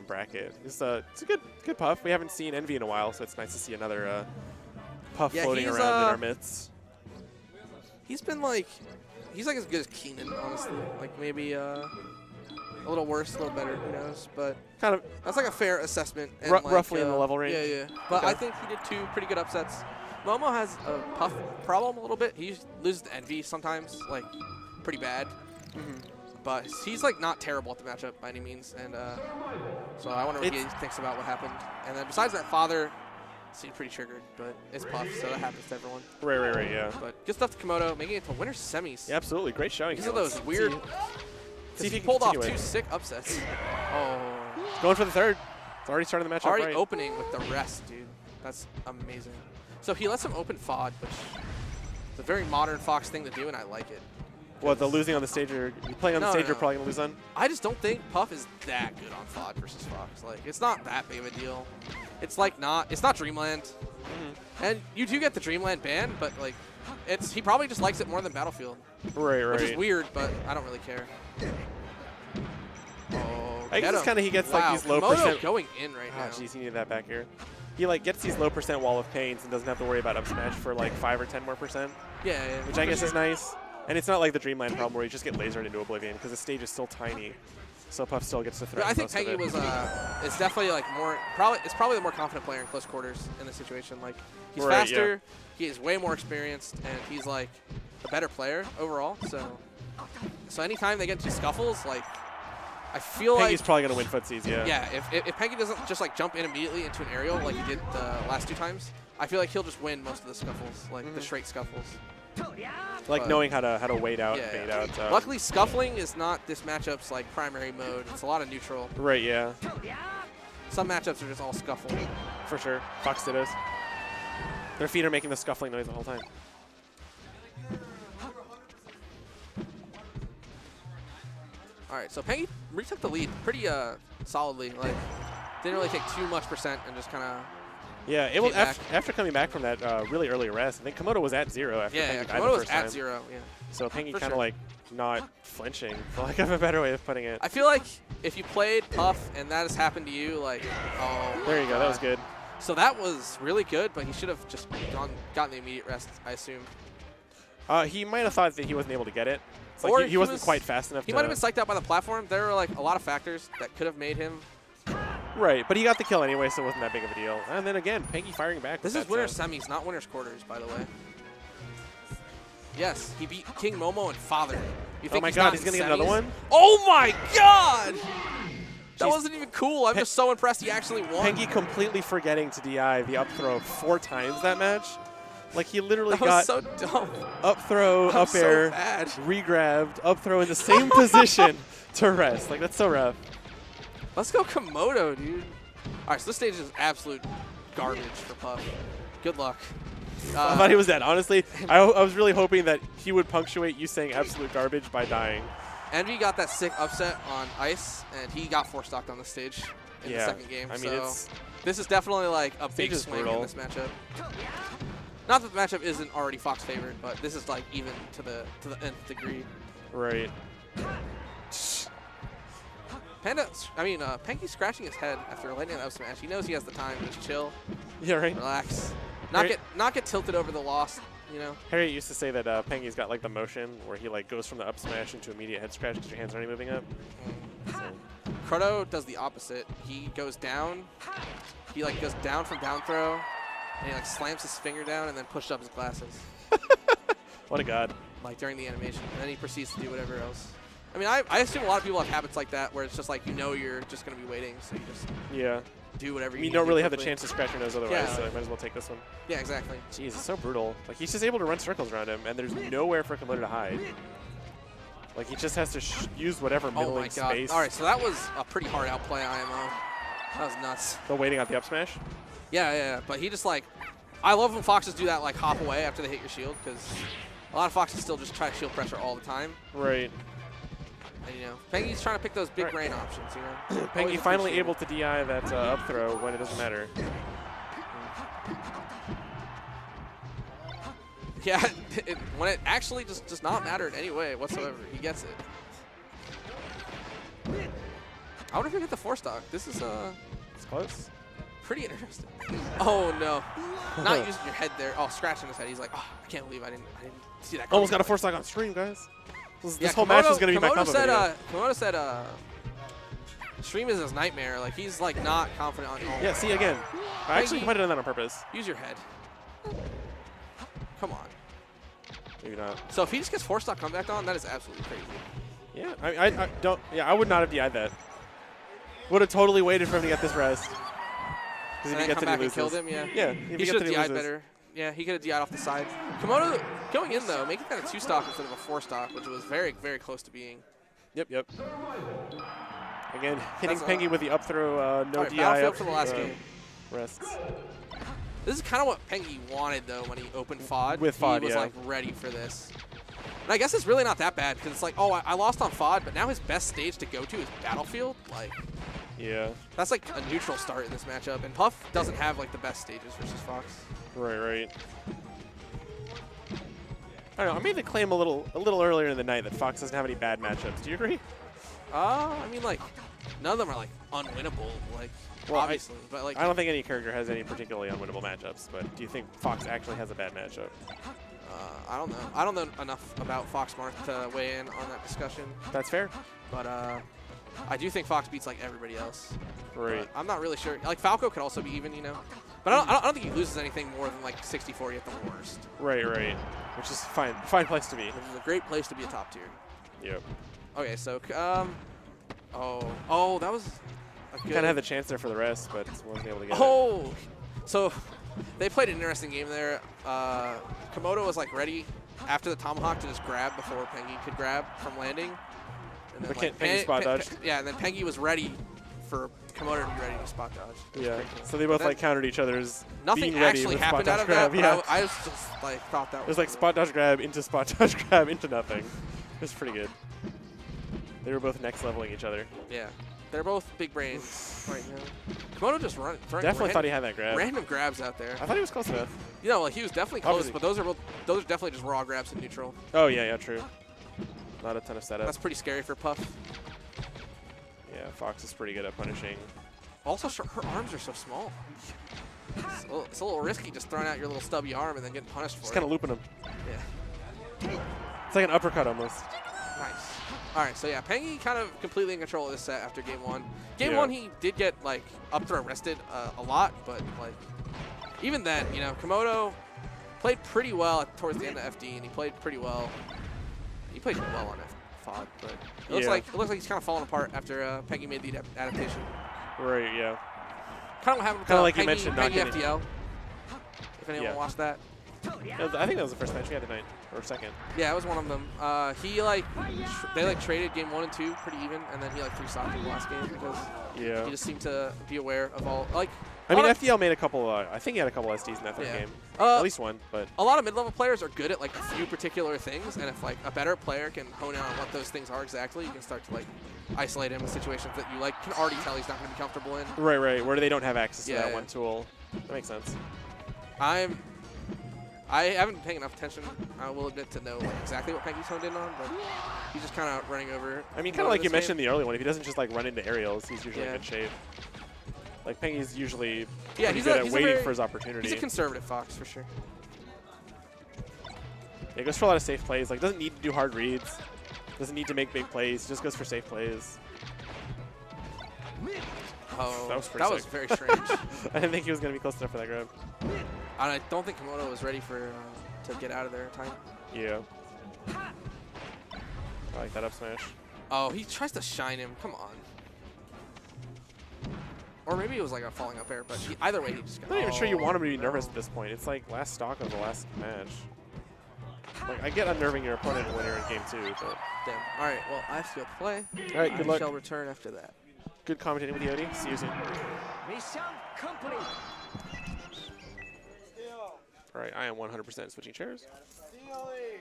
bracket. It's a good Puff. We haven't seen Envy in a while, so it's nice to see another Puff floating around in our midst. He's been like, he's like as good as Keenan, honestly. Like maybe a little worse, a little better, who knows? But kind of that's like a fair assessment. And roughly in the level range. Yeah. But I think he did 2 pretty good upsets. Momo has a Puff problem a little bit. He loses to Envy sometimes, like pretty bad. But he's like not terrible at the matchup by any means. And so I wonder what he thinks about what happened. And then besides that, Father seemed pretty triggered, but it's Puff, so that happens to everyone. Right, yeah. But good stuff to Komodo, making it to winner semis. Yeah, absolutely. Great showing. These are those weird. See if he he pulled off continue 2 sick upsets. Oh. Going for the third. It's already starting the matchup Already right. opening with the rest, dude. That's amazing. So he lets him open FOD, which is a very modern Fox thing to do, and I like it. What, the losing on the stage, or playing on the stage, you're probably going to lose on? I just don't think Puff is that good on FOD versus Fox. Like, it's not that big of a deal. It's like it's not Dreamland. And you do get the Dreamland ban, but like, he probably just likes it more than Battlefield. Right. Which is weird, but I don't really care. Oh, I guess it's kind of, he gets like these low Komodo percent. going in right now. Jeez, he needed that back here. He like gets these low percent wall of pains and doesn't have to worry about up smash for like 5 or 10 more %. Yeah. Which I guess is nice. And it's not like the Dreamland problem where you just get lasered into oblivion because the stage is still tiny. So Puff still gets to threaten. I think Pengie was is definitely like it's probably the more confident player in close quarters in this situation. Like he's faster, he is way more experienced, and he's like a better player overall. So anytime they get into scuffles, like I feel like Pengie's probably gonna win footsies, yeah. Yeah, if Pengie doesn't just like jump in immediately into an aerial like he did the last 2 times, I feel like he'll just win most of the scuffles, like the straight scuffles. Like knowing how to wait out and bait out. Luckily, scuffling is not this matchup's like primary mode. It's a lot of neutral. Right, yeah. Some matchups are just all scuffle. For sure. Fox Dittos. Their feet are making the scuffling noise the whole time. All right, so Pengie retook the lead pretty solidly. Like, didn't really take too much % and just kind of. Yeah, it was after coming back from that really early rest. I think Komodo was at 0 after Pengie died Komodo the was first at time. 0. Yeah. So Pengie kind of like not flinching, for lack of a better way of putting it. I feel like if you played Puff and that has happened to you, like, oh. There you go. That was good. So that was really good, but he should have just gotten the immediate rest, I assume. He might have thought that he wasn't able to get it. It's like or he wasn't quite fast enough. He might have been psyched out by the platform. There were like a lot of factors that could have made him. Right, but he got the kill anyway, so it wasn't that big of a deal. And then again, Pengie firing back. This is winner's semis, not winner's quarters, by the way. Yes, he beat King Momo and Father. You think oh my god, he's going to get another one? Oh my god! That wasn't even cool. I'm just so impressed he actually won. Pengie completely forgetting to DI the up throw 4 times that match. Like, he literally that was so dumb. Up throw, up air, re-grabbed, up throw in the same position to rest. Like, that's so rough. Let's go Komodo, dude. All right, so this stage is absolute garbage for Puff. Good luck. I thought he was dead. Honestly, I was really hoping that he would punctuate you saying absolute garbage by dying. Envy got that sick upset on ice, and he got 4-stocked on the stage in the second game. I mean, so this is definitely like a big swing in this matchup. Not that the matchup isn't already Fox favored, but this is like even to the nth degree. Right. Pengie's scratching his head after landing an up smash. He knows he has the time to just chill. Yeah, right. Relax. Not get tilted over the loss, you know. Harry used to say that Pengie's got like the motion where he like goes from the up smash into immediate head scratch because your hands aren't moving up. So. Komodo does the opposite. He goes down. He like goes down from down throw, and he like slams his finger down and then pushes up his glasses. What a god. Like during the animation, and then he proceeds to do whatever else. I mean, I assume a lot of people have habits like that where it's just like you're just gonna be waiting, so you just do whatever you. You don't really have the chance to scratch your nose otherwise, so you might as well take this one. Yeah, exactly. Jeez, it's so brutal. Like he's just able to run circles around him, and there's nowhere for Komodo to hide. Like he just has to use whatever middling space. All right, so that was a pretty hard outplay IMO. That was nuts. The waiting out the up smash. Yeah, but he just like, I love when Foxes do that like hop away after they hit your shield because a lot of Foxes still just try shield pressure all the time. Right. And, you know, Pengie's trying to pick those big brain options, you know. Pengie finally able to DI that up throw when it doesn't matter. Yeah, when it actually just does not matter in any way whatsoever, he gets it. I wonder if we get the 4-stock. This is It's close. pretty interesting. Oh no, not using your head there. Oh, scratching his head. He's like, oh, I can't believe I didn't see that. Almost got a coming." 4-stock on stream, guys. This Yeah, whole match is going to be my Komodo combo said, video. Komodo said, stream is his nightmare. Like, he's, like, not confident on Yeah, see, again. I actually Pengie, might have done that on purpose. use your head. Come on. Maybe not. So if he just gets 4-stock comeback on, that is absolutely crazy. Yeah, I don't. Yeah, I would not have DI'd that. Would have totally waited for him to get this rest. And Because then come back and killed him, yeah. Yeah, He should have DI'd better. Yeah, he could have DI'd off the side. Komodo going in, though, making that a 2-stock instead of a 4-stock, which was very, very close to being. Yep. Again, hitting Pengie with the up throw, no right, DI Battlefield up for the last game. Rests. This is kind of what Pengie wanted, though, when he opened FOD. With FOD, he was, yeah. like, ready for this. And I guess it's really not that bad, because it's like, oh, I lost on FOD, but now his best stage to go to is Battlefield. Like, Yeah. that's like a neutral start in this matchup. And Puff doesn't have, like, the best stages versus Fox. Right. I don't know. I made the claim a little earlier in the night that Fox doesn't have any bad matchups. Do you agree? I mean, like, none of them are, like, unwinnable, like, Well, obviously. But, like, I don't think any character has any particularly unwinnable matchups, but do you think Fox actually has a bad matchup? I don't know. I don't know enough about Fox Mark to weigh in on that discussion. That's fair. But I do think Fox beats, like, everybody else. Right. But I'm not really sure. Like, Falco could also be even, you know. But I don't think he loses anything more than, like, 60-40 at the worst. Right. Which is fine. Fine place to be. This is a great place to be a top tier. Yep. Okay, so, oh, that was a good. Kind of had the chance there for the rest, but wasn't able to get it. Oh, so they played an interesting game there. Komodo was, like, ready after the tomahawk to just grab before Pengie could grab from landing. And then, But Pengie spot dodged. Yeah, and then Pengie was ready for Komodo to be ready to spot dodge. Yeah. So they both, Then like, countered each other's Nothing being ready actually with spot happened out dodge of that, grab. but Yeah. I was just, like, thought that It was like spot dodge grab into spot dodge grab into nothing. It was pretty good. They were both next leveling each other. Yeah. They're both big brains right now. Komodo just Definitely thought he had that grab. random grabs out there. I thought he was close enough. You know, like, he was definitely close, Obviously. but those are definitely just raw grabs in neutral. Oh, yeah, true. Not a ton of setup. That's pretty scary for Puff. Yeah, Fox is pretty good at punishing. Also, her arms are so small. It's a little risky just throwing out your little stubby arm and then getting punished for Just it. kind of looping him. Yeah. It's like an uppercut almost. Nice. All right, so yeah, Pengie kind of completely in control of this set after game one. Game Yeah. one, he did get, like, up throw rested a lot, but, like, even then, you know, Komodo played pretty well towards the end of FD, and he played pretty well. He played well on FOD, but it looks like he's kind of falling apart after Pengie made the adaptation. Right, yeah. Kind of having Kinda like you Pengie, mentioned, not Pengie getting- FDL. If anyone Yeah. watched that. I think that was the first match we had tonight, or second. Yeah, it was one of them. He, like, they, like, traded game 1 and 2 pretty even, and then he, like, 3-stocked in the last game because Yeah. he just seemed to be aware of all, like, I mean, a lot of- FDL made a couple, I think he had a couple SDs in that third Yeah. game. Uh, At least one, but a lot of mid-level players are good at, like, a few particular things, and if, like, a better player can hone in on what those things are exactly, you can start to, like, isolate him in situations that you, like, can already tell he's not going to be comfortable in. right, where they don't have access to that Yeah. one tool. That makes sense. I haven't been paying enough attention, I will admit, to know, like, exactly what Pengie's honed in on, but he's just kind of running over. I mean, kind of like you mentioned in the early one, if he doesn't just, like, run into aerials, he's usually in good shape. Like, Pengie's usually pretty good at waiting for his opportunity. He's a conservative Fox, for sure. Yeah, he goes for a lot of safe plays. Like, doesn't need to do hard reads. Doesn't need to make big plays. Just goes for safe plays. Oh, That was pretty that was sick. very strange. I didn't think he was going to be close enough for that grab. And I don't think Komodo was ready for to get out of there in time. Yeah. I like that up smash. Oh, he tries to shine him. Come on. Or maybe it was like a falling up air, but either way, he just got. I'm not even sure you want him to be no. nervous at this point. It's like last stock of the last match. Like, I get unnerving your opponent when you're in game 2, but Damn. All right. Well, I have to go play. all right, good I luck. shall return after that. Good commentating with Yodi. See you soon. Mission complete. All right, I am 100% switching chairs. Stealing.